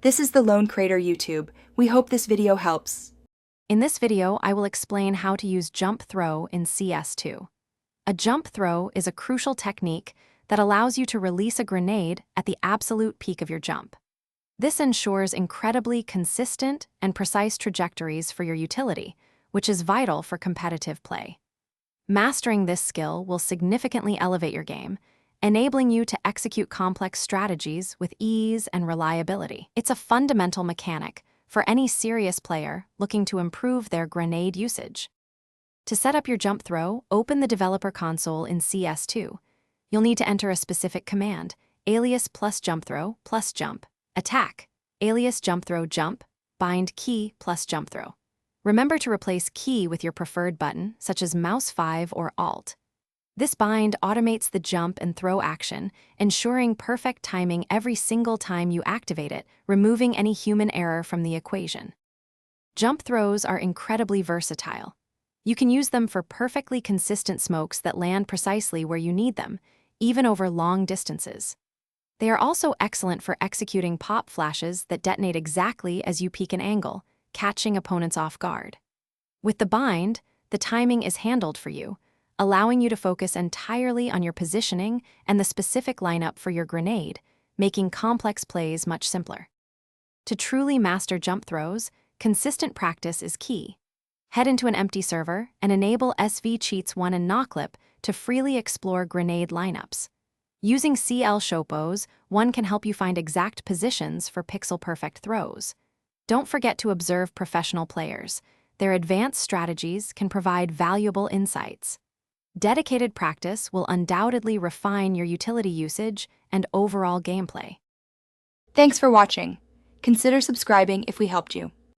This is the Lone Crater YouTube. We hope this video helps. In this video, I will explain how to use jump throw in CS2. A jump throw is a crucial technique that allows you to release a grenade at the absolute peak of your jump. This ensures incredibly consistent and precise trajectories for your utility, which is vital for competitive play. Mastering this skill will significantly elevate your game, enabling you to execute complex strategies with ease and reliability. It's a fundamental mechanic for any serious player looking to improve their grenade usage. To set up your jump throw, open the developer console in CS2. You'll need to enter a specific command, alias plus jump throw plus jump, attack, alias jump throw jump, bind key plus jump throw. Remember to replace key with your preferred button, such as mouse 5 or Alt. This bind automates the jump and throw action, ensuring perfect timing every single time you activate it, removing any human error from the equation. Jump throws are incredibly versatile. You can use them for perfectly consistent smokes that land precisely where you need them, even over long distances. They are also excellent for executing pop flashes that detonate exactly as you peak an angle, catching opponents off guard. With the bind, the timing is handled for you, allowing you to focus entirely on your positioning and the specific lineup for your grenade, making complex plays much simpler. To truly master jump throws, consistent practice is key. Head into an empty server and enable SV Cheats 1 and Knocklip to freely explore grenade lineups. Using CL Shopos, one can help you find exact positions for pixel-perfect throws. Don't forget to observe professional players. Their advanced strategies can provide valuable insights. Dedicated practice will undoubtedly refine your utility usage and overall gameplay. Thanks for watching. Consider subscribing if we helped you.